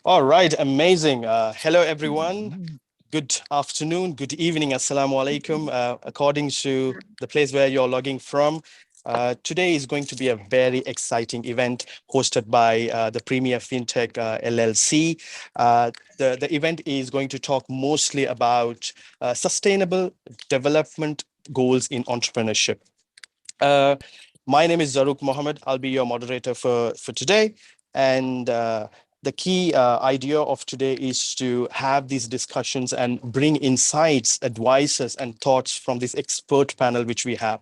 All right, amazing. Hello, everyone. Good afternoon, good evening, assalamu alaikum, according to the place where you're logging from. Today is going to be a very exciting event hosted by the Premier FinTech LLC. The event is going to talk mostly about sustainable development goals in entrepreneurship. Uh, my name is Zaruk Mohammed. I'll be your moderator for today. And the key idea of today is to have these discussions and bring insights, advices, and thoughts from this expert panel which we have.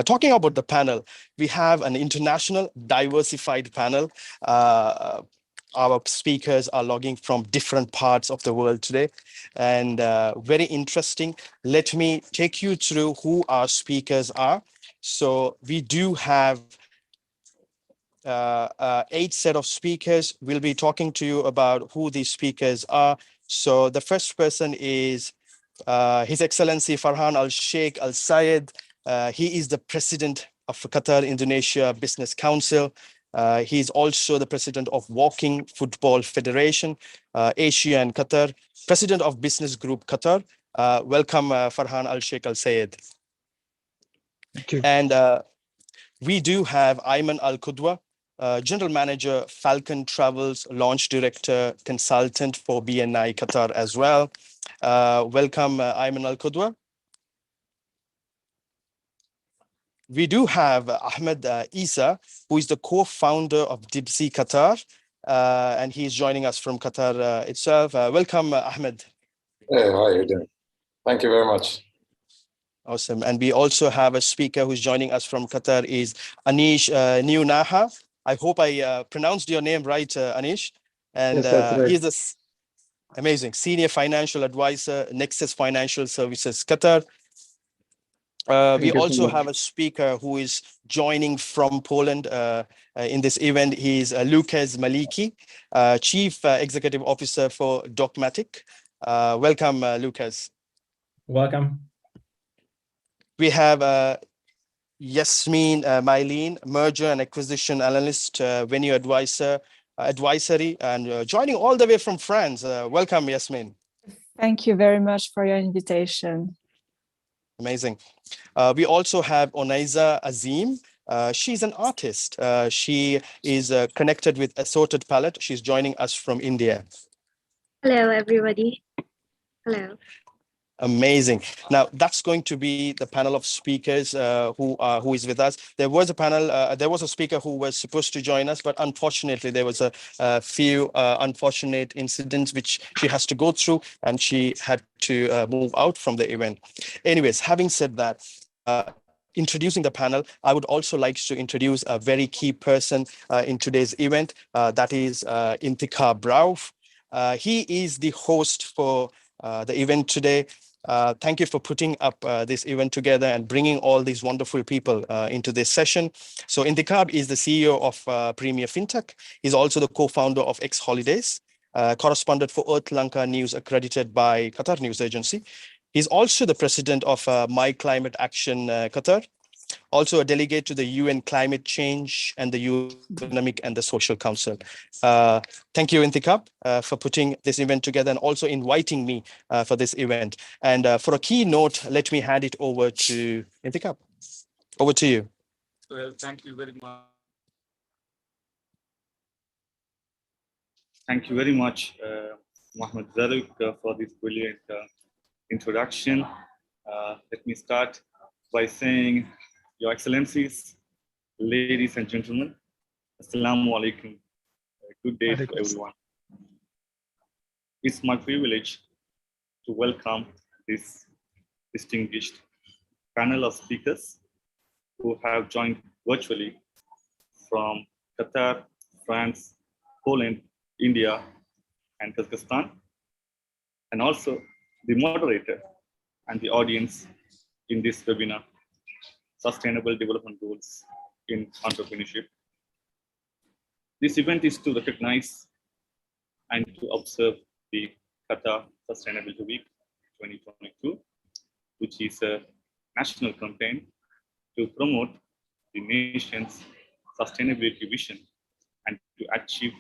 Talking about the panel, we have an international diversified panel. Our speakers are logging from different parts of the world today, and very interesting. Let me take you through who our speakers are. So we do have 8 set of speakers. We'll be talking to you about who these speakers are. So the first person is His Excellency Farhan Al Sheikh Al Sayed. He is the president of Qatar Indonesia Business Council. He is also the president of Walking Football Federation, Asia and Qatar, president of Business Group Qatar. Welcome, Farhan Al Sheikh Al Sayed. Thank you. And we do have Ayman Al Qudwa, General Manager, Falcon Travels, Launch Director, Consultant for BNI Qatar as well. Welcome, Ayman Al Qudwa. We do have Ahmed Isa, who is the co-founder of Dibsi Qatar, and he is joining us from Qatar itself. Welcome, Ahmed. Hey, how are you doing? Thank you very much. Awesome. And we also have a speaker who's joining us from Qatar is Anish Niunaha. I hope I pronounced your name right, Anish. And Yes, that's right. he's this amazing senior financial advisor, Nexus Financial Services Qatar. We Thank you so also much. have a speaker who is joining from Poland in this event. He's Lukas Maliki, Chief Executive Officer for Dogmatic. Welcome, Lukas. Welcome. We have Yasmin Mylene, Merger and Acquisition Analyst, Venue Advisor, Advisory, and joining all the way from France. Welcome, Yasmin. Thank you very much for your invitation. Amazing. We also have Onaiza Azim. She's an artist. She is connected with Assorted Palette. She's joining us from India. Hello, everybody. Hello. Amazing. Now that's going to be the panel of speakers who is with us. There was a panel. There was a speaker who was supposed to join us, but unfortunately there was a few unfortunate incidents which she has to go through, and she had to move out from the event. Anyways, having said that. Introducing the panel, I would also like to introduce a very key person in today's event. That is Intikhab Rauf. He is the host for the event today. Thank you for putting up this event together and bringing all these wonderful people into this session. So Intikhab is the CEO of Premier FinTech. He's also the co-founder of X Holidays, correspondent for Earth Lanka News accredited by Qatar News Agency. He's also the president of My Climate Action Qatar, also a delegate to the UN Climate Change and the UN Economic and the Social Council. Thank you, Intikhab, for putting this event together and also inviting me for this event. And for a keynote, let me hand it over to Intikhab. Over to you. Well, thank you very much. Thank you very much, Mohammed Zaruk, for this brilliant introduction. Let me start by saying, Your Excellencies, ladies and gentlemen, Assalamu alaikum. Good day to everyone. It's my privilege to welcome this distinguished panel of speakers who have joined virtually from Qatar, France, Poland, India, and Kazakhstan, and also the moderator and the audience in this webinar, Sustainable Development Goals in Entrepreneurship. This event is to recognize and to observe the Qatar Sustainability Week 2022, which is a national campaign to promote the nation's sustainability vision and to achieve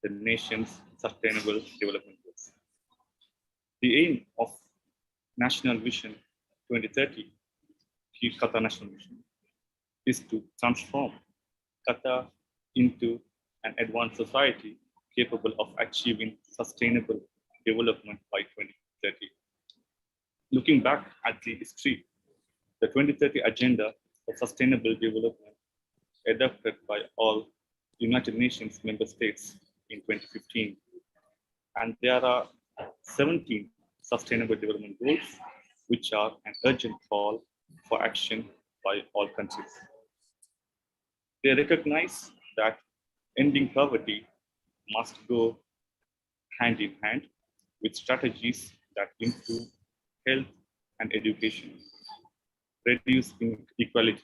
the nation's sustainable development goals. The aim of National Vision 2030, Qatar National Vision, is to transform Qatar into an advanced society capable of achieving sustainable development by 2030. Looking back at the history, the 2030 Agenda for Sustainable Development, adopted by all United Nations member states in 2015, and there are 17 Sustainable Development Goals, which are an urgent call for action by all countries. They recognize that ending poverty must go hand in hand with strategies that improve health and education, reduce inequality,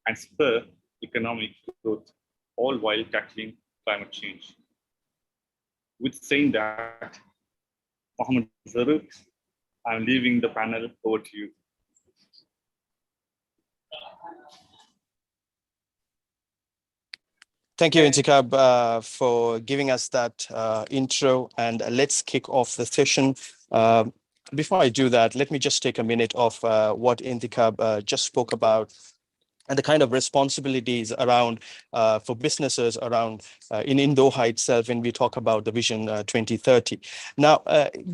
and spur economic growth, all while tackling climate change. With saying that, Mohammed Zaruk, I'm leaving the panel over to you. Thank you, Intikab, for giving us that intro, and let's kick off the session. Before I do that, let me just take a minute of what Intikab just spoke about and the kind of responsibilities around for businesses around in Doha itself when we talk about the Vision 2030. Now,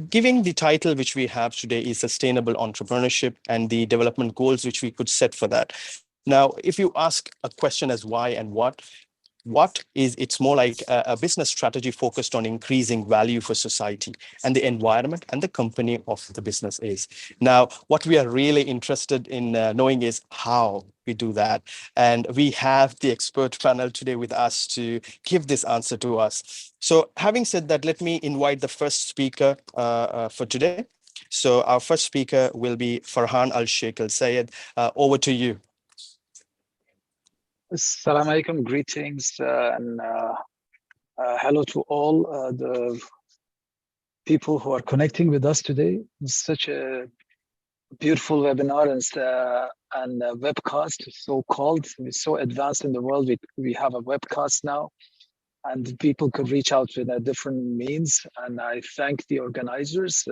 giving the title which we have today is Sustainable Entrepreneurship and the development goals which we could set for that. Now, if you ask a question as why and what is, it's more like a business strategy focused on increasing value for society and the environment and the company of the business is. Now, what we are really interested in knowing is how we do that. And we have the expert panel today with us to give this answer to us. So having said that, let me invite the first speaker for today. So our first speaker will be Farhan Al-Sheikh Al-Sayed. Over to you. Assalamu alaikum, greetings and hello to all the people who are connecting with us today. It's such a beautiful webinar and webcast, so-called. It's so advanced in the world. We have a webcast now, and people could reach out with different means. And I thank the organizers,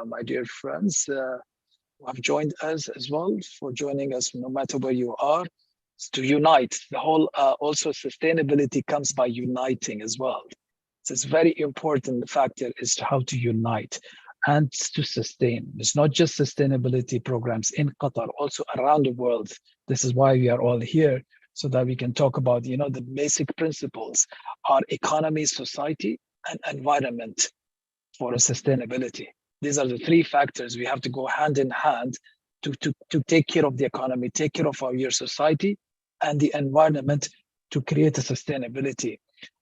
my dear friends who have joined us as well, for joining us no matter where you are. To unite. The whole also sustainability comes by uniting as well. So it's very important factor is how to unite and to sustain. It's not just sustainability programs in Qatar, also around the world. This is why we are all here, so that we can talk about, you know, the basic principles, our economy, society, and environment for sustainability. These are the three factors we have to go hand in hand to take care of the economy, take care of your society and the environment, to create a sustainability.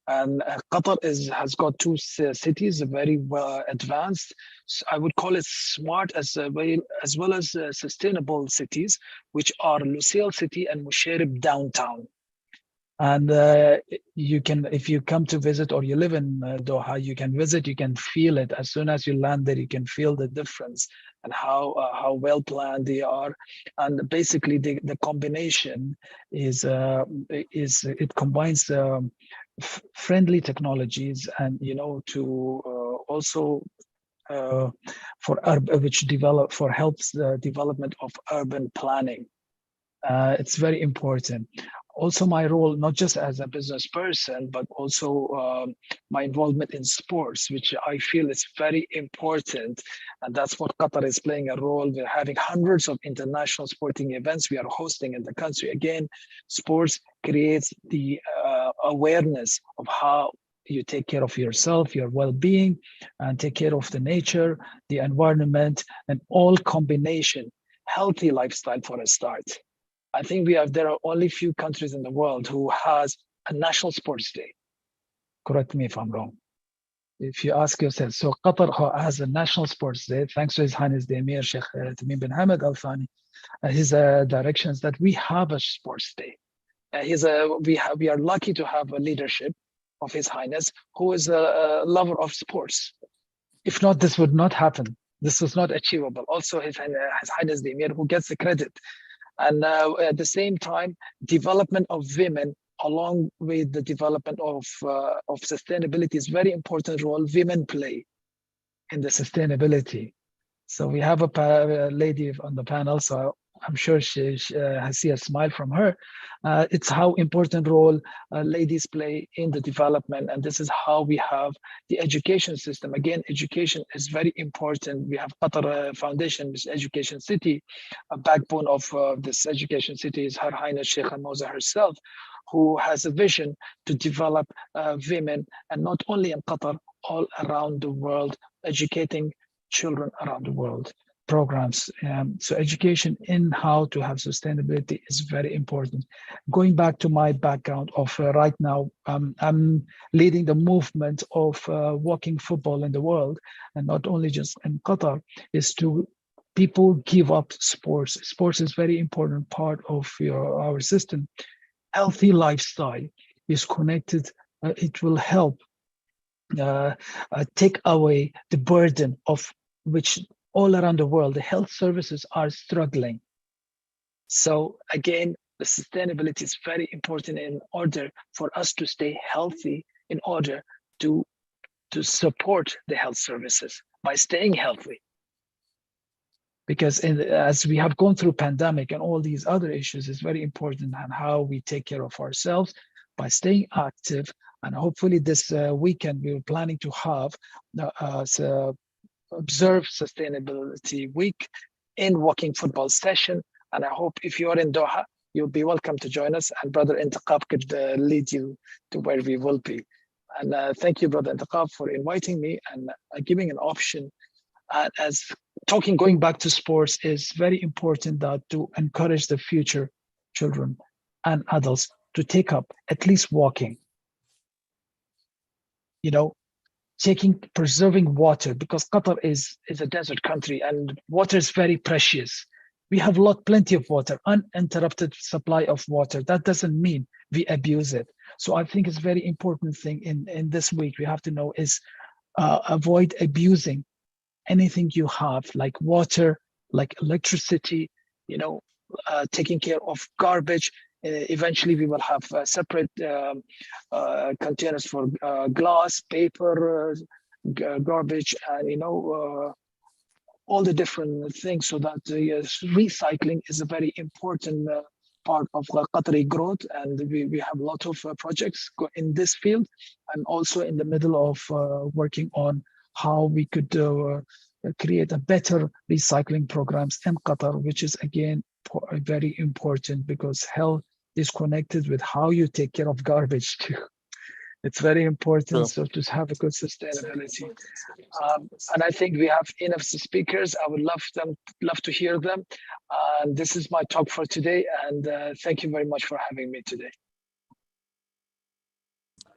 And Qatar has got two cities, very well advanced. So I would call it smart as well as sustainable cities, which are Lusail City and Musharraf downtown. And you can, if you come to visit or you live in Doha, you can visit, you can feel it. As soon as you land there, you can feel the difference and how well planned they are. And basically the combination is it combines friendly technologies and, you know, to also for helps the development of urban planning. It's very important. Also my role, not just as a business person, but also my involvement in sports, which I feel is very important. And that's what Qatar is playing a role. We're having hundreds of international sporting events we are hosting in the country. Again, sports creates the awareness of how you take care of yourself, your well-being, and take care of the nature, the environment, and all combination, healthy lifestyle for a start. I think there are only few countries in the world who has a national sports day. Correct me if I'm wrong. If you ask yourself, so Qatar has a national sports day, thanks to His Highness the Emir Sheikh Tamim bin Hamad Al Thani, his directions that we have a sports day. We are lucky to have a leadership of His Highness who is a lover of sports. If not, this would not happen. This was not achievable. Also, His Highness the Emir who gets the credit. And at the same time, development of women along with the development of sustainability, is very important role women play in the sustainability. So we have a lady on the panel, so I'm sure I see a smile from her. It's how important role ladies play in the development, and this is how we have the education system. Again, education is very important. We have Qatar Foundation, this Education City. A backbone of this Education City is Her Highness Sheikh Al-Moza herself, who has a vision to develop women, and not only in Qatar, all around the world, educating children around the world programs. So education in how to have sustainability is very important. Going back to my background of right now, I'm leading the movement of walking football in the world, and not only just in Qatar, is to people give up sports. Sports is very important part of our system. Healthy lifestyle is connected. It will help take away the burden of which all around the world, the health services are struggling. So again, the sustainability is very important in order for us to stay healthy, in order to support the health services by staying healthy. Because as we have gone through pandemic and all these other issues, it's very important on how we take care of ourselves by staying active. And hopefully this weekend, we're planning to have Observe Sustainability Week in walking football session. And I hope if you're in Doha, you'll be welcome to join us, and Brother Intiqab could lead you to where we will be. And thank you, Brother Intiqab, for inviting me and giving an option. As talking, going back to sports is very important, that to encourage the future children and adults to take up at least walking. You know, preserving water, because Qatar is a desert country and water is very precious. We have plenty of water, uninterrupted supply of water. That doesn't mean we abuse it. So I think it's a very important thing in this week we have to know is avoid abusing anything you have, like water, like electricity, taking care of garbage. Eventually we will have separate containers for glass, paper, garbage, and all the different things, so that recycling is a very important part of Qatari growth. And we have a lot of projects in this field, and also in the middle of working on how we could create a better recycling programs in Qatar, which is again very important, because health is connected with how you take care of garbage too. It's very important. So to have a good sustainability. And I think we have enough speakers. I would love to hear them. And this is my talk for today. And thank you very much for having me today.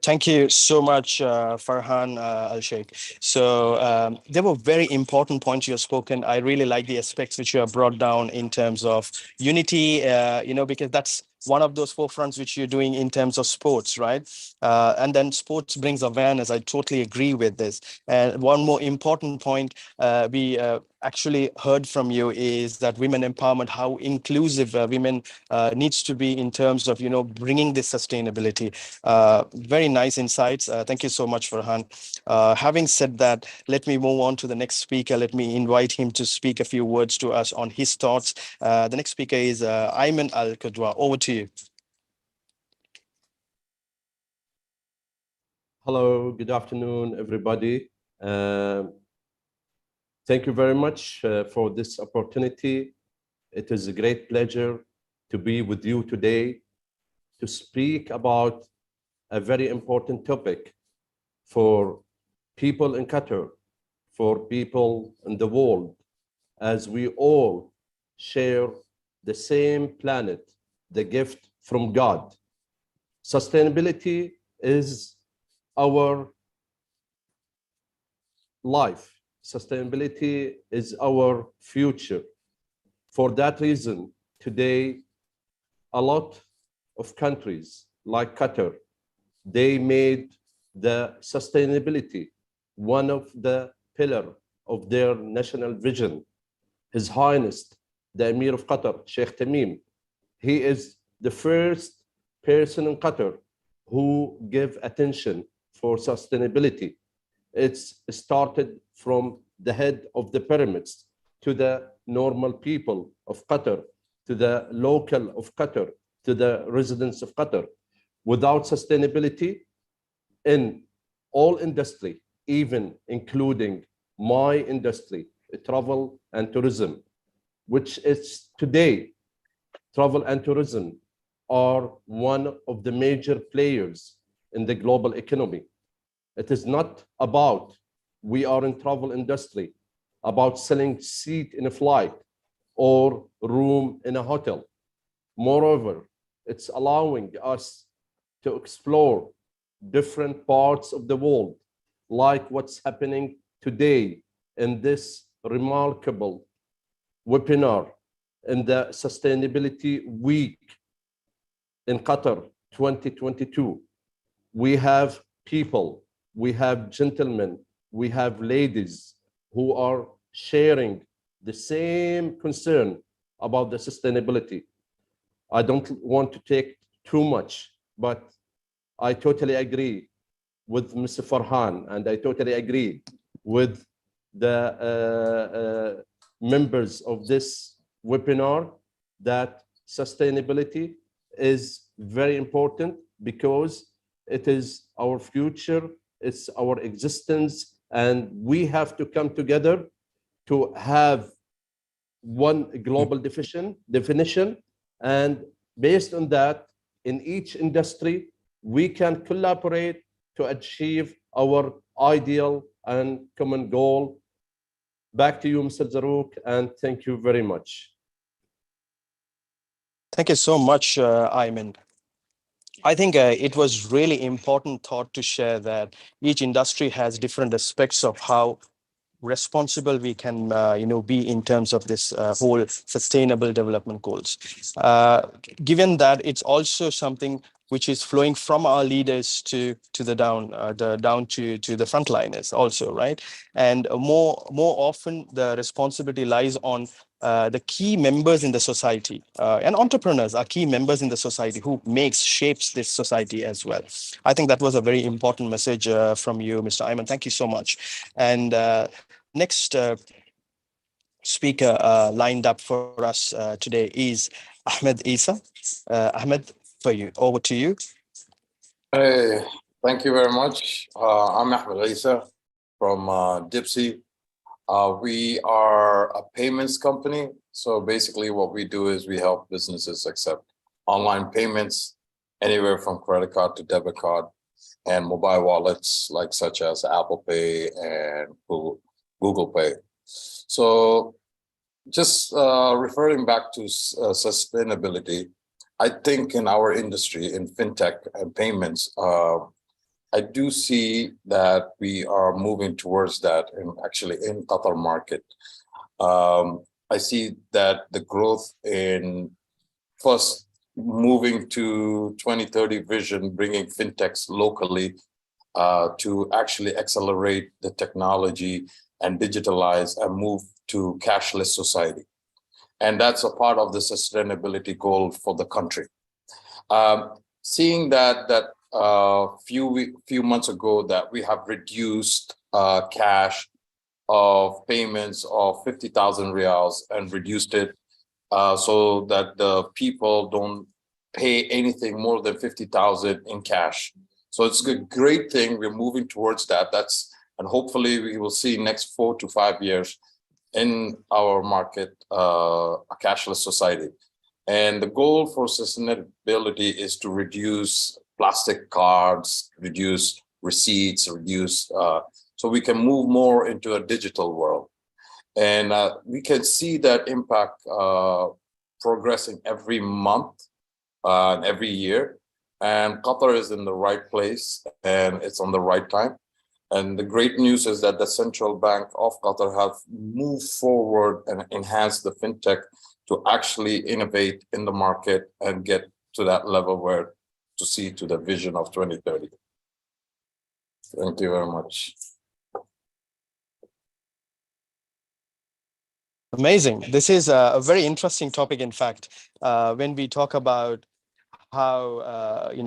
Thank you so much, Farhan Al-Sheikh. So there were very important points you have spoken. I really like the aspects which you have brought down in terms of unity, because that's one of those forefronts which you're doing in terms of sports, right? And then sports brings awareness. I totally agree with this. And one more important point we actually heard from you is that women empowerment, how inclusive women needs to be in terms of, bringing this sustainability. Very nice insights. Thank you so much, Farhan. Having said that, let me move on to the next speaker. Let me invite him to speak a few words to us on his thoughts. The next speaker is Ayman Al-Qudwa. Over to you. Hello, good afternoon, everybody. Thank you very much for this opportunity. It is a great pleasure to be with you today to speak about a very important topic for people in Qatar, for people in the world, as we all share the same planet, the gift from God. Sustainability is our life. Sustainability is our future. For that reason, today, a lot of countries like Qatar, they made the sustainability one of the pillars of their national vision. His Highness, the Emir of Qatar, Sheikh Tamim, he is the first person in Qatar who give attention for sustainability. It's started from the head of the pyramids to the normal people of Qatar, to the local of Qatar, to the residents of Qatar. Without sustainability in all industry, even including my industry, travel and tourism, which is today, travel and tourism are one of the major players in the global economy. It is not about, we are in travel industry, about selling seat in a flight or room in a hotel. Moreover, it's allowing us to explore different parts of the world, like what's happening today in this remarkable webinar in the Sustainability Week in Qatar 2022. We have people, we have gentlemen, we have ladies who are sharing the same concern about the sustainability. I don't want to take too much, but I totally agree with Mr. Farhan, and I totally agree with the members of this webinar that sustainability is very important because it is our future, it's our existence, and we have to come together to have one global definition. And based on that, in each industry, we can collaborate to achieve our ideal and common goal. Back to you, Mr. Zarrouk, and thank you very much. Thank you so much, Ayman. I think it was really important thought to share that each industry has different aspects of how responsible we can be in terms of this whole sustainable development goals. Given that it's also something which is flowing from our leaders to the down to the frontliners also, right? And more often the responsibility lies on the key members in the society, and entrepreneurs are key members in the society who shapes this society as well. I think that was a very important message from you, Mr. Ayman. Thank you so much. And next speaker lined up for us today is Ahmed Isa. Ahmed, over to you. Hey, thank you very much. I'm Ahmed Isa from Dipsy. We are a payments company. So basically what we do is we help businesses accept online payments, anywhere from credit card to debit card, and mobile wallets such as Apple Pay and Google Pay. So just referring back to sustainability, I think in our industry, in fintech and payments, I do see that we are moving towards that, and actually in Qatar market. I see that the growth in first moving to 2030 vision, bringing fintechs locally to actually accelerate the technology and digitalize and move to cashless society. And that's a part of the sustainability goal for the country. Seeing that few months ago that we have reduced cash of payments of 50,000 riyals and reduced it so that the people don't pay anything more than 50,000 in cash. So it's a great thing. We're moving towards that. And hopefully we will see next 4 to 5 years in our market a cashless society. And the goal for sustainability is to reduce plastic cards, reduce receipts, so we can move more into a digital world. And we can see that impact progressing every month and every year. And Qatar is in the right place and it's on the right time. And the great news is that the Central Bank of Qatar have moved forward and enhanced the fintech to actually innovate in the market and get to that level where to see to the vision of 2030. Thank you very much. Amazing. This is a very interesting topic, in fact, when we talk about how in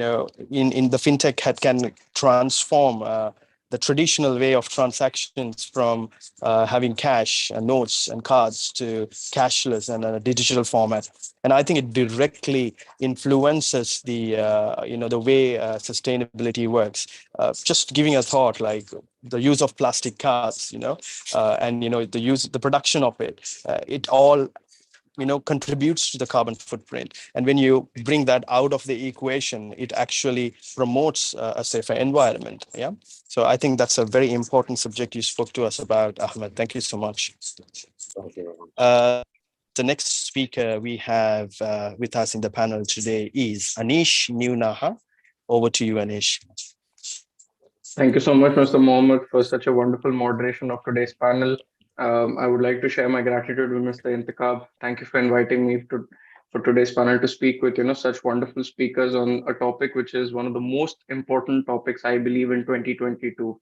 the fintech can transform the traditional way of transactions from having cash and notes and cards to cashless and a digital format. And I think it directly influences the the way sustainability works. Just giving a thought, like the use of plastic cards, and the production of it all contributes to the carbon footprint. And when you bring that out of the equation, it actually promotes a safer environment. Yeah. So I think that's a very important subject you spoke to us about, Ahmed. Thank you so much. The next speaker we have with us in the panel today is Anish Newnaha. Over to you, Anish. Thank you so much, Mr. Mohammed, for such a wonderful moderation of today's panel. I would like to share my gratitude with Mr. Intikhab. Thank you for inviting me for today's panel to speak with such wonderful speakers on a topic which is one of the most important topics, I believe, in 2022.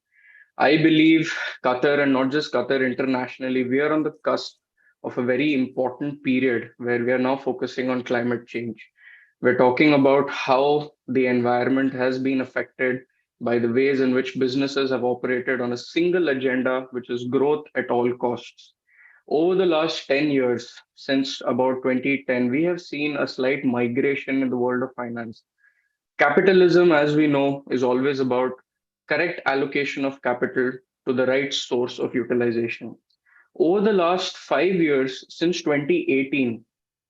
I believe Qatar, and not just Qatar, internationally, we are on the cusp of a very important period where we are now focusing on climate change. We're talking about how the environment has been affected by the ways in which businesses have operated on a single agenda, which is growth at all costs. Over the last 10 years, since about 2010, we have seen a slight migration in the world of finance. Capitalism, as we know, is always about correct allocation of capital to the right source of utilization. Over the last 5 years, since 2018,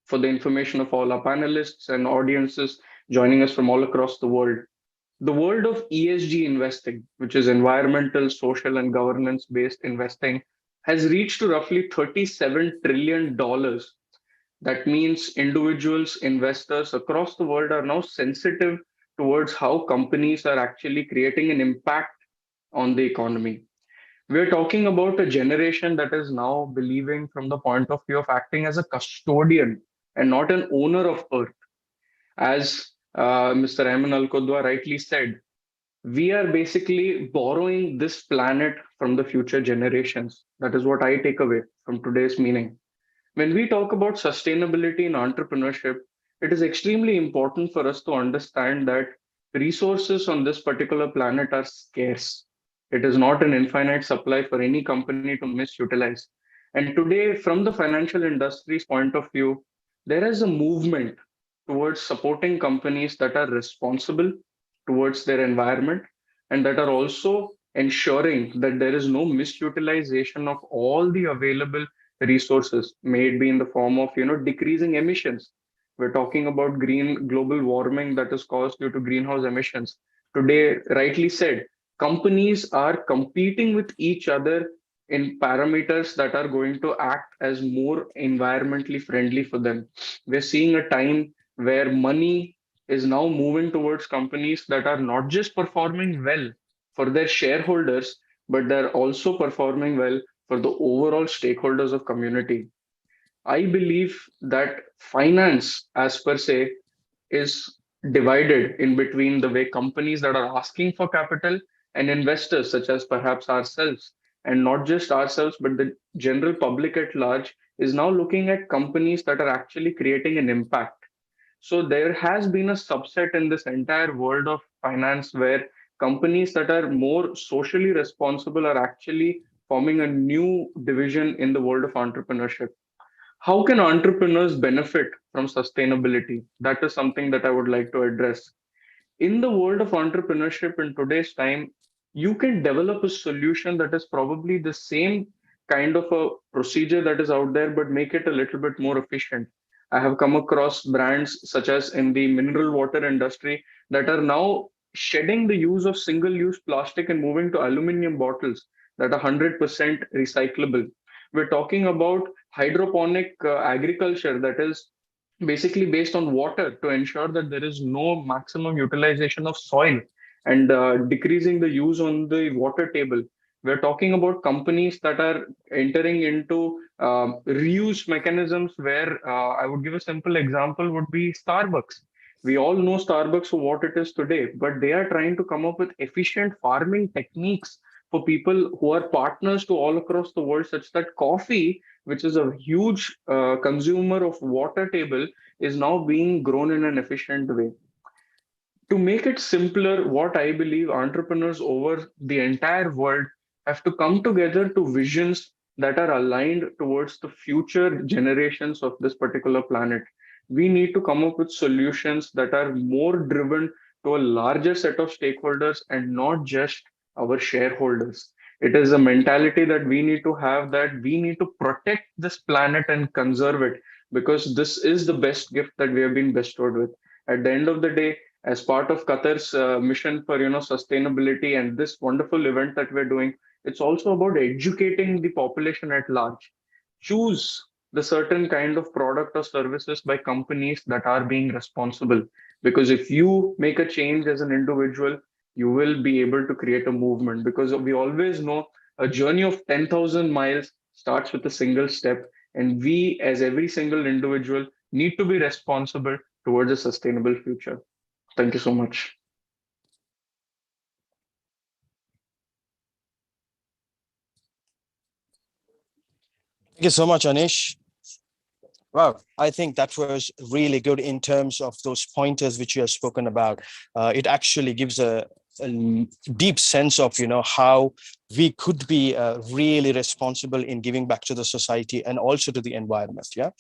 for the information of all our panelists and audiences joining us from all across the world of ESG investing, which is environmental, social, and governance-based investing, has reached to roughly $37 trillion. That means individuals, investors across the world are now sensitive towards how companies are actually creating an impact on the economy. We're talking about a generation that is now believing from the point of view of acting as a custodian and not an owner of Earth. As Mr. Ayman Al-Qudwa rightly said, we are basically borrowing this planet from the future generations. That is what I take away from today's meeting. When we talk about sustainability and entrepreneurship, it is extremely important for us to understand that resources on this particular planet are scarce. It is not an infinite supply for any company to misutilize. And today, from the financial industry's point of view, there is a movement towards supporting companies that are responsible towards their environment and that are also ensuring that there is no misutilization of all the available resources, may it be in the form of decreasing emissions. We're talking about green global warming that is caused due to greenhouse emissions. Today, rightly said, companies are competing with each other in parameters that are going to act as more environmentally friendly for them. We're seeing a time where money is now moving towards companies that are not just performing well for their shareholders, but they're also performing well for the overall stakeholders of community. I believe that finance, as per se, is divided in between the way companies that are asking for capital and investors, such as perhaps ourselves, and not just ourselves, but the general public at large, is now looking at companies that are actually creating an impact. So there has been a subset in this entire world of finance where companies that are more socially responsible are actually forming a new division in the world of entrepreneurship. How can entrepreneurs benefit from sustainability? That is something that I would like to address. In the world of entrepreneurship in today's time, you can develop a solution that is probably the same kind of a procedure that is out there, but make it a little bit more efficient. I have come across brands such as in the mineral water industry that are now shedding the use of single-use plastic and moving to aluminum bottles that are 100% recyclable. We're talking about hydroponic agriculture that is basically based on water to ensure that there is no maximum utilization of soil and decreasing the use on the water table. We're talking about companies that are entering into reuse mechanisms where I would give a simple example would be Starbucks. We all know Starbucks for what it is today, but they are trying to come up with efficient farming techniques for people who are partners to all across the world, such that coffee, which is a huge consumer of water table, is now being grown in an efficient way. To make it simpler, what I believe entrepreneurs over the entire world have to come together to visions that are aligned towards the future generations of this particular planet. We need to come up with solutions that are more driven to a larger set of stakeholders and not just our shareholders. It is a mentality that we need to have, that we need to protect this planet and conserve it, because this is the best gift that we have been bestowed with. At the end of the day, as part of Qatar's mission for sustainability and this wonderful event that we're doing, it's also about educating the population at large. Choose the certain kind of product or services by companies that are being responsible. Because if you make a change as an individual, you will be able to create a movement. Because we always know a journey of 10,000 miles starts with a single step. And we, as every single individual, need to be responsible towards a sustainable future. Thank you so much. Thank you so much, Anish. Wow, I think that was really good in terms of those pointers which you have spoken about. It actually gives a deep sense of how we could be really responsible in giving back to the society and also to the environment. Yeah,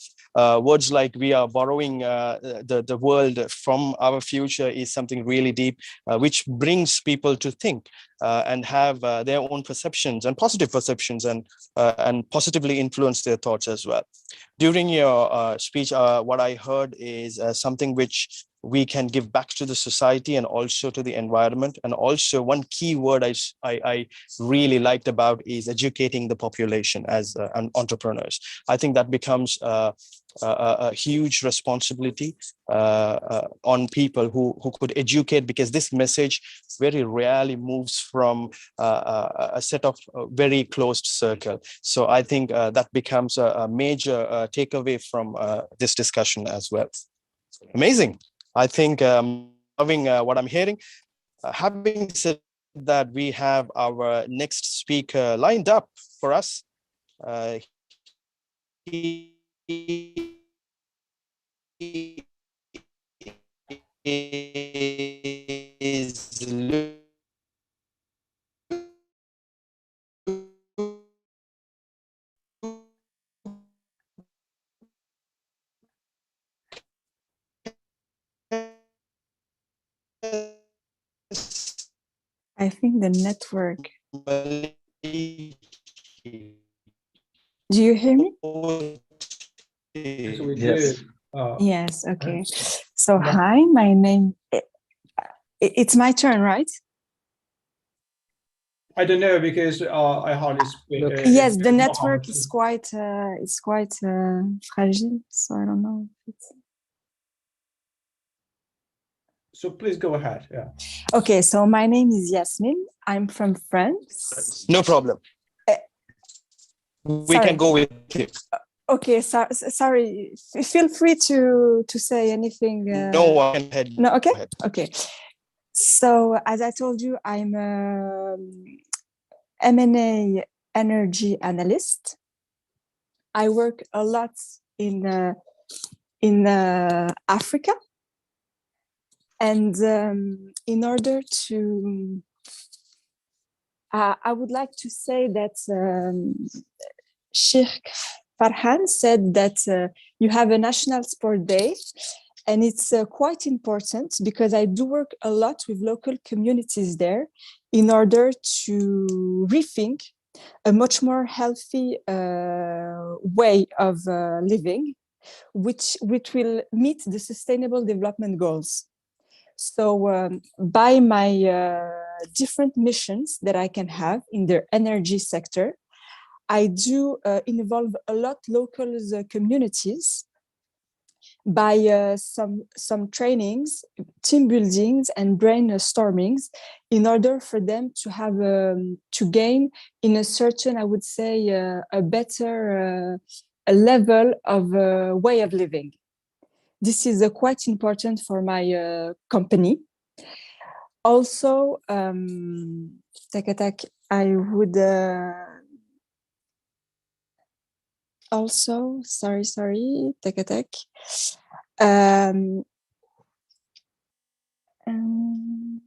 words like we are borrowing the world from our future is something really deep, which brings people to think and have their own perceptions and positive perceptions and positively influence their thoughts as well. During your speech, what I heard is something which we can give back to the society and also to the environment. And also one key word I really liked about is educating the population as entrepreneurs. I think that becomes a huge responsibility on people who could educate, because this message very rarely moves from a set of very closed circle. So I think that becomes a major takeaway from this discussion as well. Amazing. I think loving what I'm hearing. Having said that, we have our next speaker lined up for us. He is I think the network. Do you hear me? Yes, we Yes. do. Yes, okay. So hi, my name, it's my turn, right? I don't know because I hardly speak. Look. Yes, the network is quite fragile, so I don't know. So please go ahead. Yeah. Okay, so my name is Yasmin. I'm from France. no problem. We can go with it. Okay, sorry. Feel free to say anything. No, I can head. No, okay, Go ahead. okay. So as I told you, I'm a M&A energy analyst. I work a lot in Africa, and in order to, I would like to say that Sheikh Farhan said that you have a National Sport Day, and it's quite important because I do work a lot with local communities there in order to rethink a much more healthy way of living, which will meet the Sustainable Development Goals. So by my different missions that I can have in the energy sector, I do involve a lot local communities by some trainings, team buildings, and brainstormings in order for them to have to gain in a certain, I would say, a better a level of way of living. This is quite important for my company. Also, I would also, sorry, Um,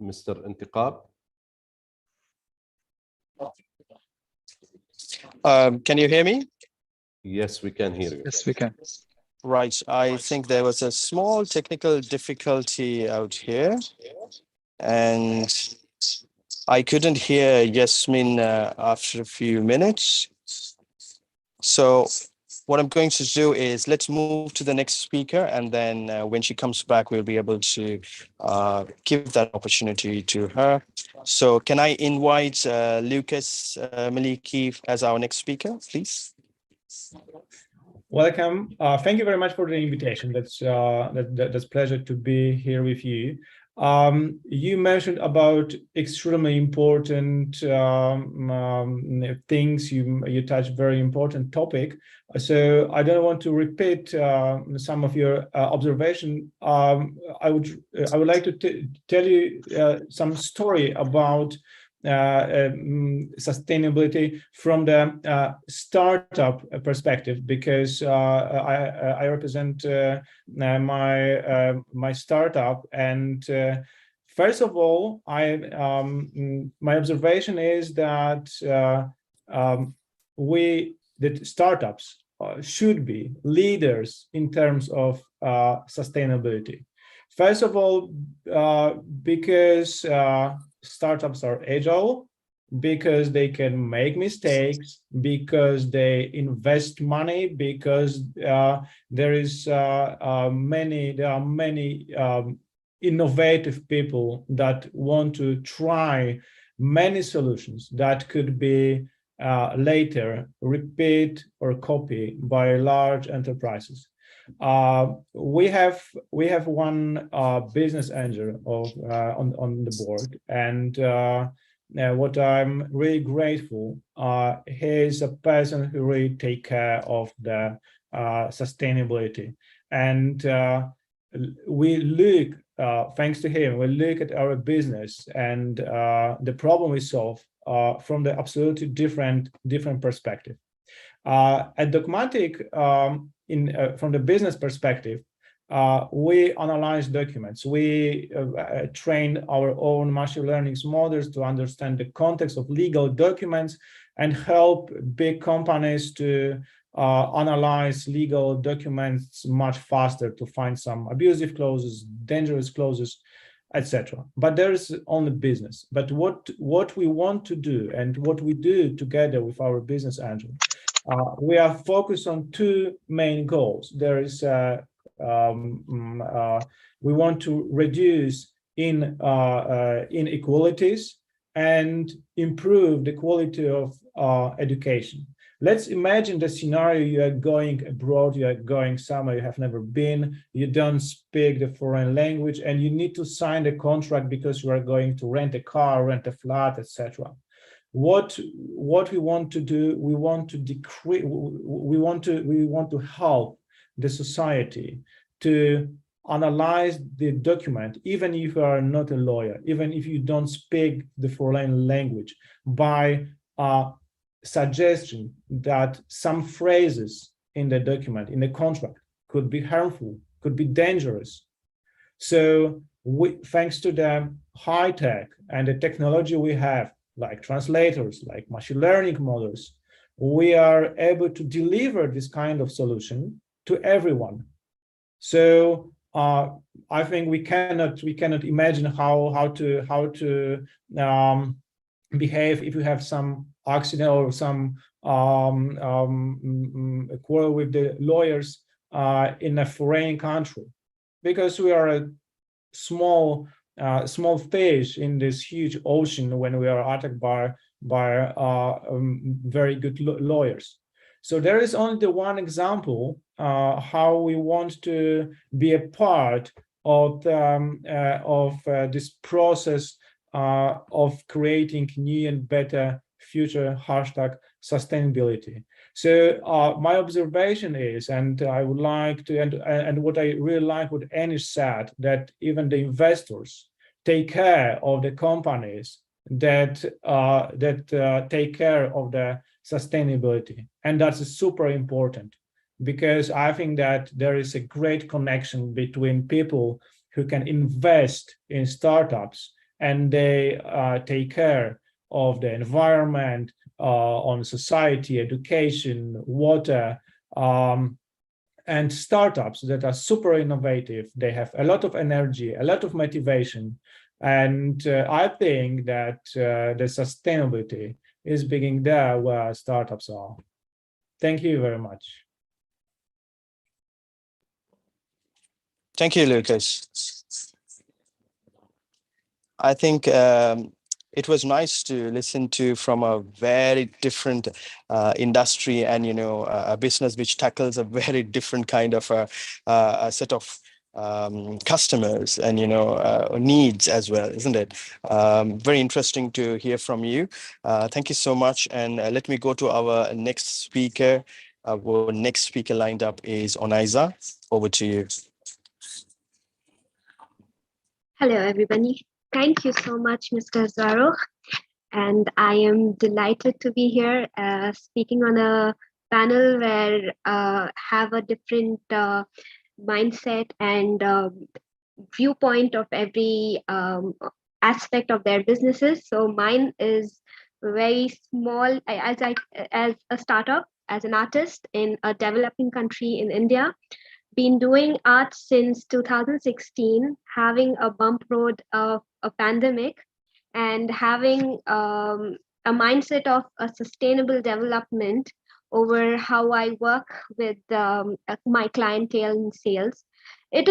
Mr. Intiqab? Can you hear me? Yes, we can hear you. Yes, we can. Right. I think there was a small technical difficulty out here, and I couldn't hear Yasmin after a few minutes. So what I'm going to do is let's move to the next speaker, and then when she comes back, we'll be able to give that opportunity to her. So can I invite Lucas Maliki as our next speaker, please? Welcome. Thank you very much for the invitation. That's pleasure to be here with you. You mentioned about extremely important things. You touched very important topic. So I don't want to repeat some of your observation. I would like to tell you some story about sustainability from the startup perspective, because I represent my startup, and first of all, my observation is that that startups should be leaders in terms of sustainability. First of all, because startups are agile, because they can make mistakes, because they invest money, because there are many innovative people that want to try many solutions that could be later repeat or copy by large enterprises. We have one business angel on the board, and what I'm really grateful, he's a person who really take care of the sustainability, and we look, thanks to him, we look at our business and the problem we solve from the absolutely different perspective. At Dogmatic, from the business perspective, we analyze documents. We train our own machine learning models to understand the context of legal documents and help big companies to analyze legal documents much faster to find some abusive clauses, dangerous clauses, etc. But there is only business. But what we want to do and what we do together with our business angel, we are focused on two main goals. There is we want to reduce inequalities and improve the quality of education. Let's imagine the scenario: you are going abroad, you are going somewhere you have never been, you don't speak the foreign language, and you need to sign the contract because you are going to rent a car, rent a flat, etc. What we want to do, we want to decrease, we want to help the society to analyze the document, even if you are not a lawyer, even if you don't speak the foreign language, by suggestion that some phrases in the document, in the contract, could be harmful, could be dangerous. So thanks to the high tech and the technology we have, like translators, like machine learning models, we are able to deliver this kind of solution to everyone. So I think we cannot imagine how to behave if you have some accident or some quarrel with the lawyers in a foreign country, because we are a small fish in this huge ocean when we are attacked by very good lawyers. So there is only the one example how we want to be a part of this process of creating new and better future #sustainability. So my observation is, and I would like to, and what I really like what Anish said, that even the investors take care of the companies that take care of the sustainability, and that's super important, because I think that there is a great connection between people who can invest in startups and they take care of the environment, on society, education, water, and startups that are super innovative. They have a lot of energy, a lot of motivation. And I think that the sustainability is beginning there where startups are. Thank you very much. Thank you, Lucas. I think it was nice to listen to from a very different industry and, you know, a business which tackles a very different kind of a set of customers and, you know, needs as well, isn't it? Very interesting to hear from you. Thank you so much. And let me go to our next speaker. Our next speaker lined up is Onaiza. Over to you. Hello, everybody. Thank you so much, Mr. Zarokh. And I am delighted to be here speaking on a panel where have a different mindset and viewpoint of every aspect of their businesses. So mine is very small as a startup, as an artist in a developing country in India. Been doing art since 2016, having a bump road of a pandemic and having a mindset of a sustainable development over how I work with my clientele in sales. It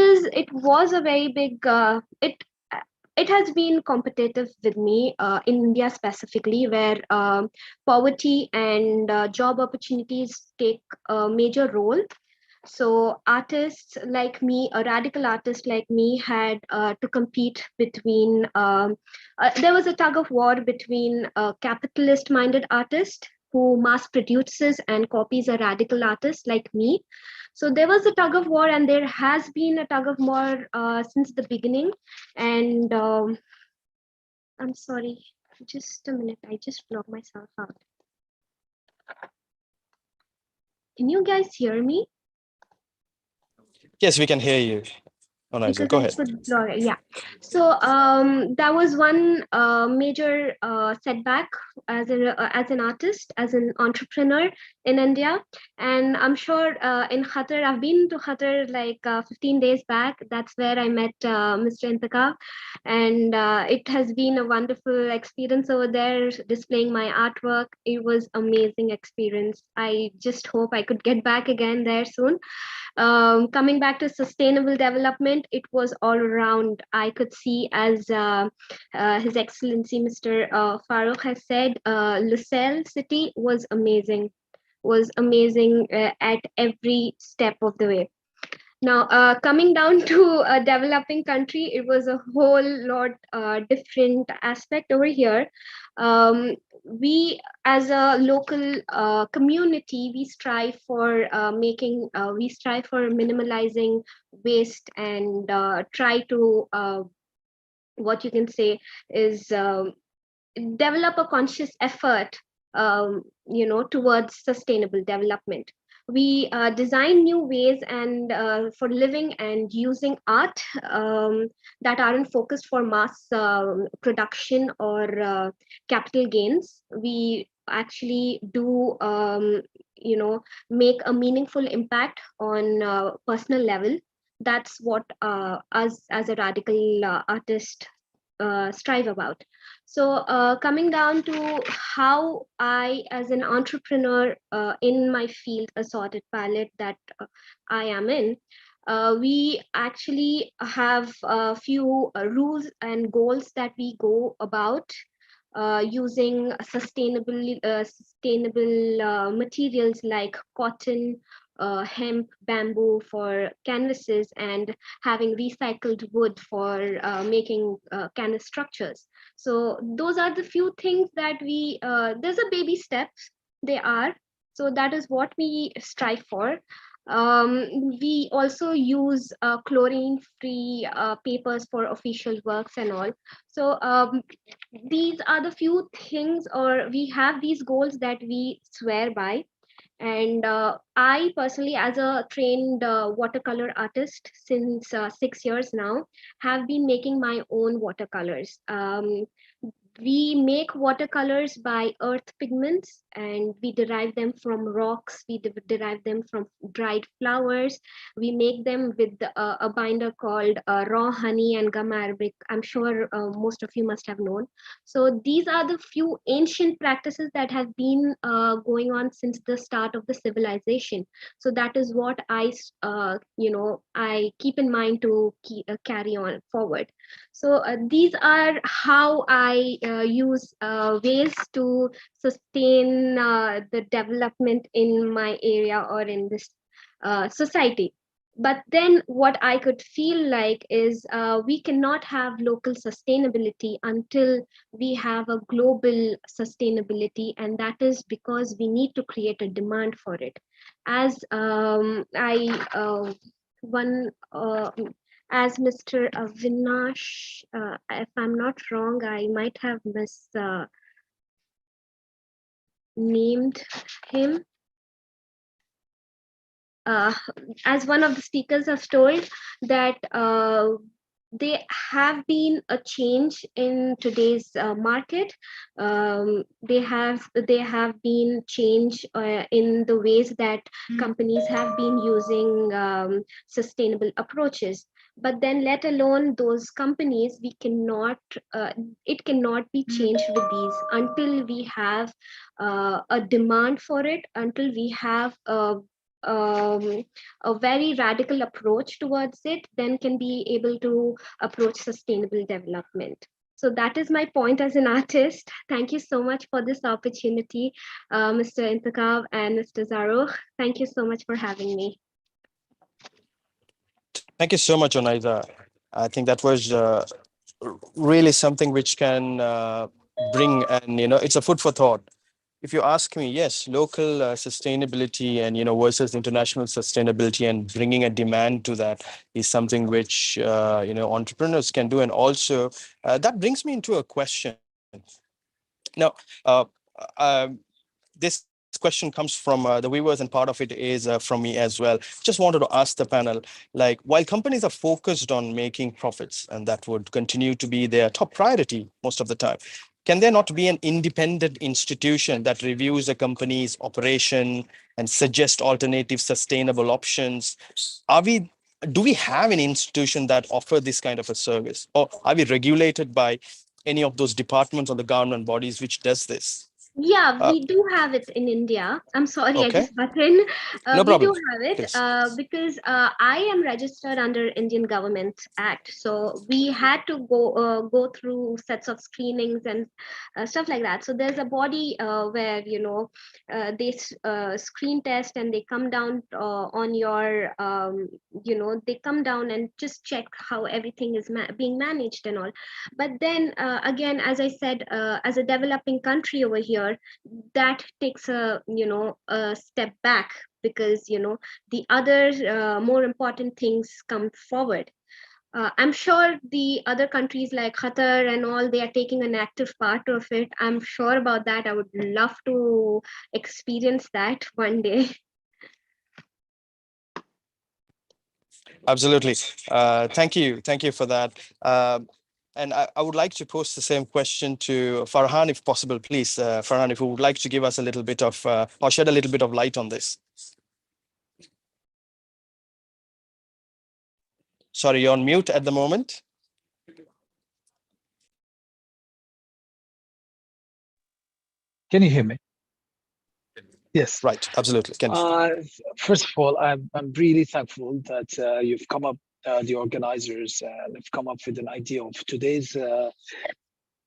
was a very big, it has been competitive with me in India specifically, where poverty and job opportunities take a major role. So artists like me, a radical artist like me, had to compete between, there was a tug of war between a capitalist-minded artist who mass produces and copies a radical artist like me. So there was a tug of war, and there has been a tug of war since the beginning. And I'm sorry, just a minute, I just blocked myself out. Can you guys hear me? Yes, we can hear you. Onaiza, go ahead. Yeah. So that was one major setback as an artist, as an entrepreneur in India. And I'm sure in Qatar, I've been to Qatar like 15 days back. That's where I met Mr. Intikhab. And it has been a wonderful experience over there, displaying my artwork. It was amazing experience. I just hope I could get back again there soon. Coming back to sustainable development, it was all around. I could see, as His Excellency Mr. Farokh has said, Lusail city was amazing at every step of the way. Now, coming down to a developing country, it was a whole lot different aspect over here. We, as a local community, we strive for minimalizing waste and try to, what you can say is, develop a conscious effort, towards sustainable development. We design new ways and for living and using art that aren't focused for mass production or capital gains. We actually do, make a meaningful impact on personal level. That's what us as a radical artist strive about. So coming down to how I, as an entrepreneur in my field, assorted palette that I am in, we actually have a few rules and goals that we go about using sustainable materials like cotton hemp, bamboo for canvases, and having recycled wood for making canvas structures. So those are the few things that we, there's a baby steps, they are. So that is what we strive for. We also use chlorine-free papers for official works and all. So these are the few things, or we have these goals that we swear by. And I personally, as a trained watercolor artist since 6 years now, have been making my own watercolors. We make watercolors by earth pigments, and we derive them from rocks, we derive them from dried flowers. We make them with a binder called raw honey and gum arabic. I'm sure most of you must have known. So these are the few ancient practices that have been going on since the start of the civilization. So that is what I keep in mind to carry on forward. So these are how I use ways to sustain the development in my area or in this society. But then what I could feel like is we cannot have local sustainability until we have a global sustainability, and that is because we need to create a demand for it. As as Mr. Avinash, if I'm not wrong, I might have named him. As one of the speakers have told, that there have been a change in today's market. They have been change in the ways that companies have been using sustainable approaches. But then, let alone those companies, we cannot. It cannot be changed with these until we have a demand for it. Until we have a very radical approach towards it, then can be able to approach sustainable development. So that is my point as an artist. Thank you so much for this opportunity, Mr. Intikhab and Mr. Zarruq. Thank you so much for having me. Thank you so much, Onaida. I think that was really something which can bring, and it's a food for thought. If you ask me, yes, local sustainability and versus international sustainability, and bringing a demand to that is something which entrepreneurs can do. And also that brings me into a question. Now, this question comes from the viewers, and part of it is from me as well. Just wanted to ask the panel, like, while companies are focused on making profits, and that would continue to be their top priority most of the time, can there not be an independent institution that reviews a company's operation and suggest alternative sustainable options? Do we have an institution that offer this kind of a service, or are we regulated by any of those departments or the government bodies which does this? Yeah, we do have it in India. I'm sorry, okay. I just butt in. No problem. We do have it because I am registered under Indian Government Act. So we had to go through sets of screenings and stuff like that. So there's a body where, they screen test, and they come down on your, they come down and just check how everything is being managed and all. But then again, as I said, as a developing country over here, that takes a step back, because the other more important things come forward. I'm sure the other countries like Qatar and all, they are taking an active part of it. I'm sure about that. I would love to experience that one day. Absolutely. Thank you for that. And I would like to pose the same question to Farhan, if possible, please. Farhan, if you would like to give us a little bit of, or shed a little bit of light on this. Sorry, you're on mute at the moment. Can you hear me? Yes. Right, absolutely. First of all, I'm really thankful that you've come up, the organizers, have come up with an idea of today's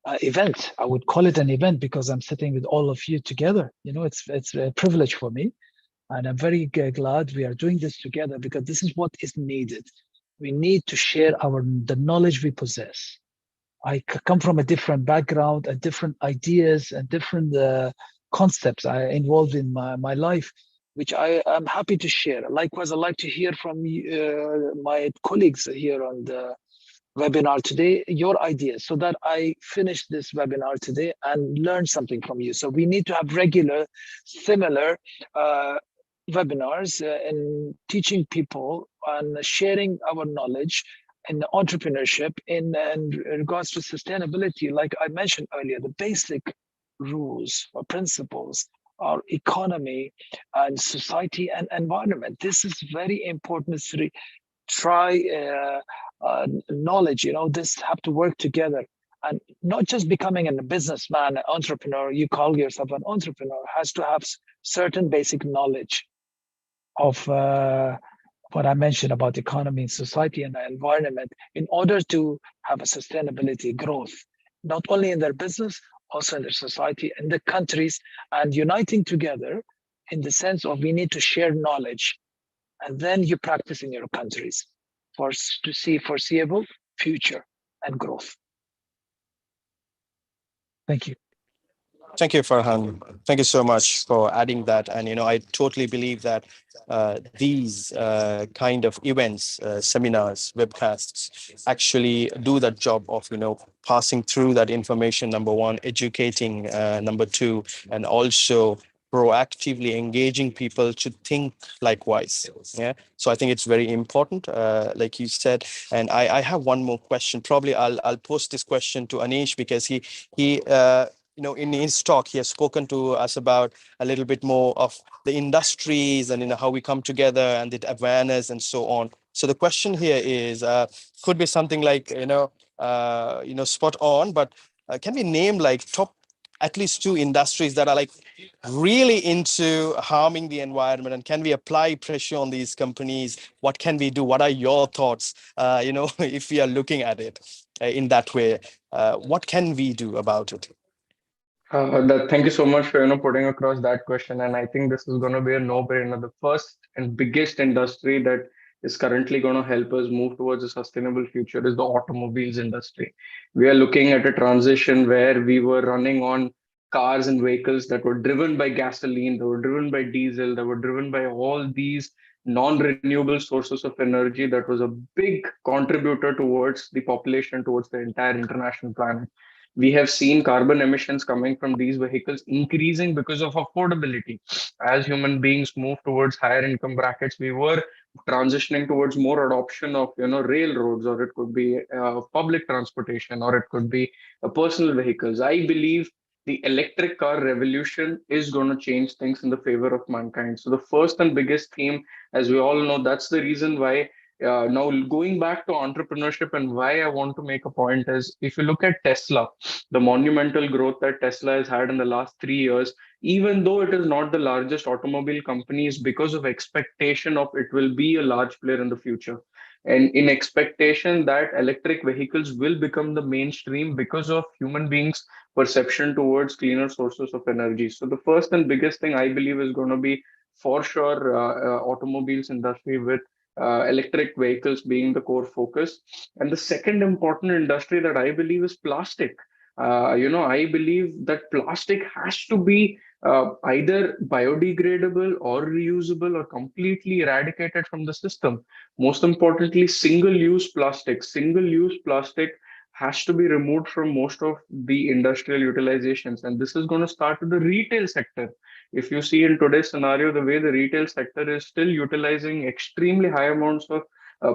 event. I would call it an event because I'm sitting with all of you together. It's a privilege for me. And I'm very glad we are doing this together because this is what is needed. We need to share the knowledge we possess. I come from a different background and different ideas and different concepts I involved in my life, which I am happy to share. Likewise, I'd like to hear from my colleagues here on the webinar today, your ideas, so that I finish this webinar today and learn something from you. So we need to have regular, similar webinars in teaching people and sharing our knowledge in entrepreneurship in regards to sustainability. Like I mentioned earlier, the basic rules or principles are economy and society and environment. This is very important to try knowledge, this have to work together. And not just becoming a businessman, an entrepreneur, you call yourself an entrepreneur, has to have certain basic knowledge of what I mentioned about economy, society, and the environment in order to have a sustainability growth, not only in their business, also in their society, in the countries, and uniting together in the sense of we need to share knowledge, and then you practice in your countries to see foreseeable future and growth. Thank you. Thank you, Farhan. Thank you so much for adding that. And, I totally believe that these kind of events, seminars, webcasts actually do that job of, passing through that information, number one, educating, number two, and also proactively engaging people to think likewise. Yeah. So I think it's very important, like you said. And I have one more question. Probably I'll post this question to Anish because he in his talk, he has spoken to us about a little bit more of the industries and how we come together and the awareness and so on. So the question here is, could be something like, spot on, but can we name like top at least 2 industries that are like really into harming the environment, and can we apply pressure on these companies? What can we do? What are your thoughts? If we are looking at it in that way, what can we do about it? Thank you so much for putting across that question, and I think this is going to be a no-brainer. The first and biggest industry that is currently going to help us move towards a sustainable future is the automobiles industry. We are looking at a transition where we were running on cars and vehicles that were driven by gasoline, that were driven by diesel, that were driven by all these non-renewable sources of energy. That was a big contributor towards the population, towards the entire international planet. We have seen carbon emissions coming from these vehicles increasing because of affordability. As human beings move towards higher income brackets, we were transitioning towards more adoption of railroads, or it could be public transportation, or it could be personal vehicles. I believe the electric car revolution is going to change things in the favor of mankind. So the first and biggest theme, as we all know, that's the reason why now going back to entrepreneurship and why I want to make a point is, if you look at Tesla, the monumental growth that Tesla has had in the last 3 years, even though it is not the largest automobile company, is because of expectation of it will be a large player in the future. And in expectation that electric vehicles will become the mainstream because of human beings' perception towards cleaner sources of energy. So the first and biggest thing I believe is going to be for sure automobiles industry, with electric vehicles being the core focus. And the second important industry that I believe is plastic. I believe that plastic has to be either biodegradable or reusable or completely eradicated from the system. Most importantly, single-use plastic. Single-use plastic has to be removed from most of the industrial utilizations. And this is going to start with the retail sector. If you see in today's scenario, the way the retail sector is still utilizing extremely high amounts of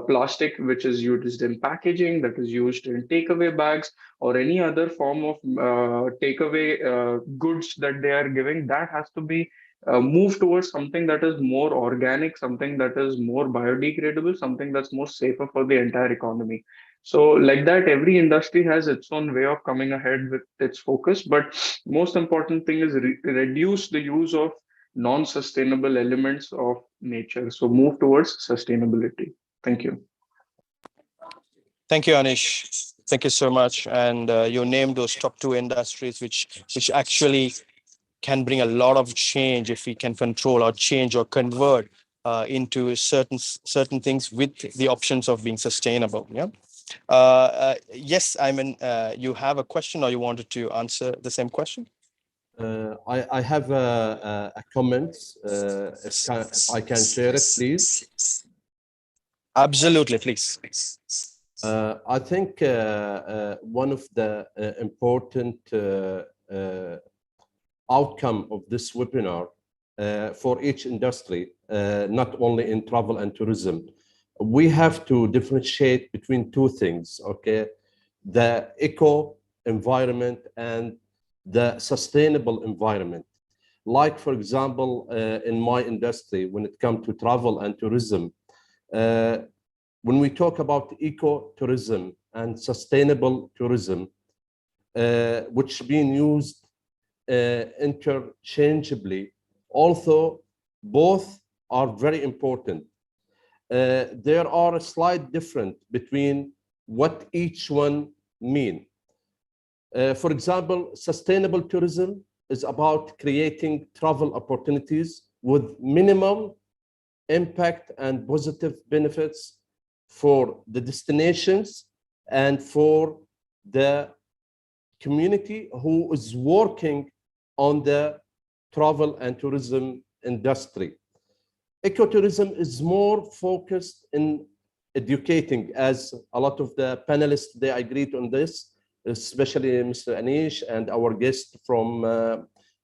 plastic, which is used in packaging, that is used in takeaway bags, or any other form of takeaway goods that they are giving, that has to be moved towards something that is more organic, something that is more biodegradable, something that's more safer for the entire economy. So like that, every industry has its own way of coming ahead with its focus. But most important thing is reduce the use of non-sustainable elements of nature. So move towards sustainability. Thank you. Thank you, Anish. Thank you so much. And you named those top 2 industries which actually can bring a lot of change if we can control or change or convert into certain things with the options of being sustainable. Yeah. Yes, I mean, you have a question or you wanted to answer the same question? I have a comment. If I can share it, please. Absolutely, please. I think one of the important outcome of this webinar for each industry, not only in travel and tourism, we have to differentiate between two things, okay? The eco environment and the sustainable environment. Like, for example, in my industry, when it comes to travel and tourism, when we talk about eco-tourism and sustainable tourism, which being used interchangeably, although both are very important, there are a slight difference between what each one mean. For example, sustainable tourism is about creating travel opportunities with minimum impact and positive benefits for the destinations and for the community who is working on the travel and tourism industry. Ecotourism is more focused in educating, as a lot of the panelists, they agreed on this, especially Mr. Anish and our guest from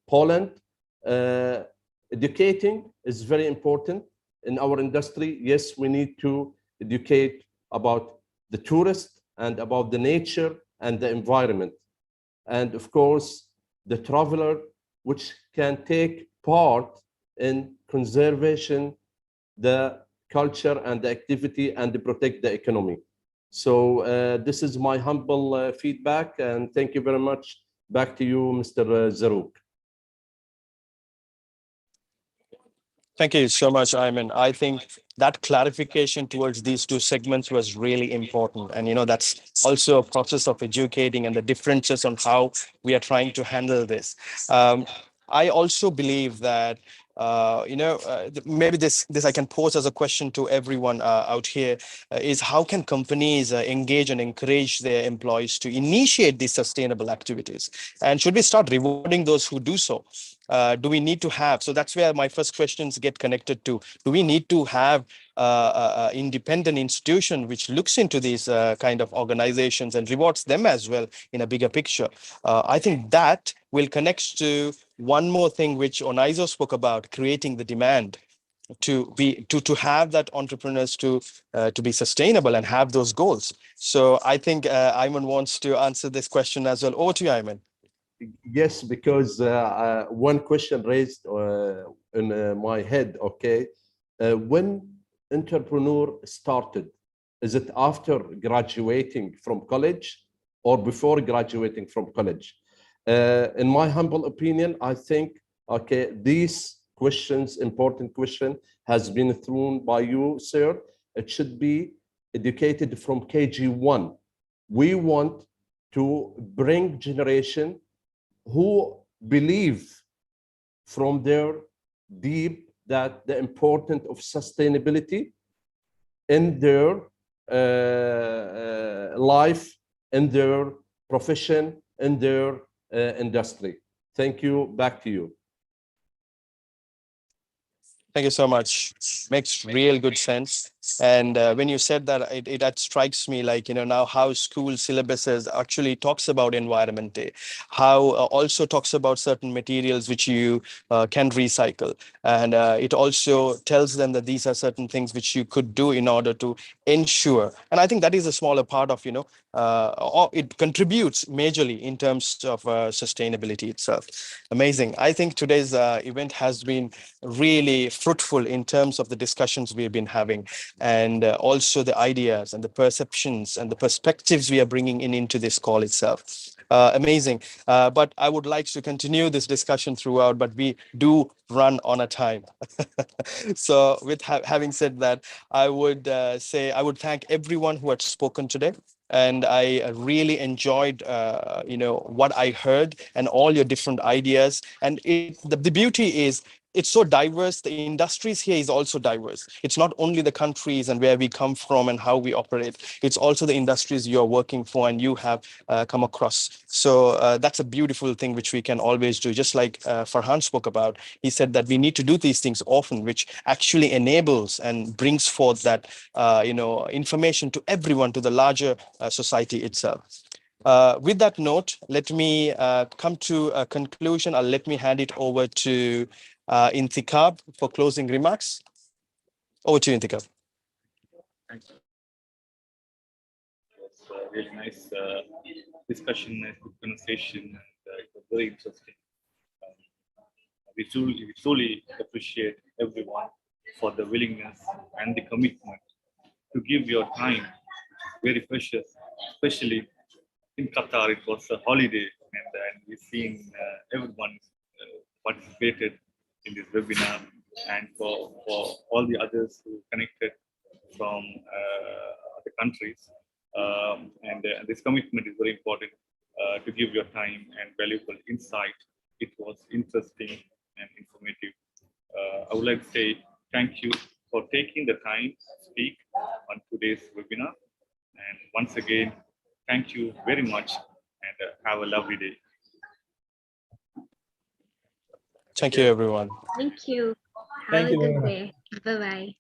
Poland. Educating is very important in our industry. Yes, we need to educate about the tourist and about the nature and the environment. And of course, the traveler, which can take part in conservation, the culture and the activity, and to protect the economy. So this is my humble feedback, and thank you very much. Back to you, Mr. Zarouk. Thank you so much, Ayman. I think that clarification towards these two segments was really important. And, that's also a process of educating and the differences on how we are trying to handle this. I also believe that, maybe this I can pose as a question to everyone out here, is how can companies engage and encourage their employees to initiate these sustainable activities? And should we start rewarding those who do so? Do we need to have, so that's where my first questions get connected to, do we need to have an independent institution which looks into these kind of organizations and rewards them as well in a bigger picture? I think that will connect to one more thing which Onaizo spoke about, creating the demand to have that entrepreneurs to be sustainable and have those goals. So I think Ayman wants to answer this question as well. Over to you, Ayman. Yes, because one question raised in my head, okay, when entrepreneur started, is it after graduating from college or before graduating from college? In my humble opinion, I think, okay, these questions, important question, has been thrown by you, sir. It should be educated from KG1. We want to bring generation who believe from their deep that the importance of sustainability in their life, in their profession, in their industry. Thank you. Back to you. Thank you so much. Makes real good sense. And when you said that, it strikes me like, now how school syllabuses actually talks about Environment Day, how also talks about certain materials which you can recycle. And it also tells them that these are certain things which you could do in order to ensure. And I think that is a smaller part of, it contributes majorly in terms of sustainability itself. Amazing. I think today's event has been really fruitful in terms of the discussions we've been having, and also the ideas and the perceptions and the perspectives we are bringing into this call itself. Amazing. But I would like to continue this discussion throughout, but we do run on a time. So with having said that, I would say I would thank everyone who had spoken today. and I really enjoyed, what I heard and all your different ideas. And the beauty is, it's so diverse. The industries here is also diverse. It's not only the countries and where we come from and how we operate. It's also the industries you're working for and you have come across. So that's a beautiful thing which we can always do. Just like Farhan spoke about, he said that we need to do these things often, which actually enables and brings forth that information to everyone, to the larger society itself. With that note, let me come to a conclusion. Let me hand it over to Intikhab for closing remarks. Over to you, Intikhab. Thank you. It was a really nice discussion, nice conversation, and it was very interesting. We truly appreciate everyone for the willingness and the commitment to give your time, very precious, especially in Qatar. It was a holiday, and we've seen everyone participated in this webinar, and for all the others who connected from other countries. And this commitment is very important to give your time and valuable insight. It was interesting and informative. I would like to say thank you for taking the time to speak on today's webinar. And once again, thank you very much, and have a lovely day. Thank you, everyone. Thank you. Have Thank a you very good much. day. Bye-bye.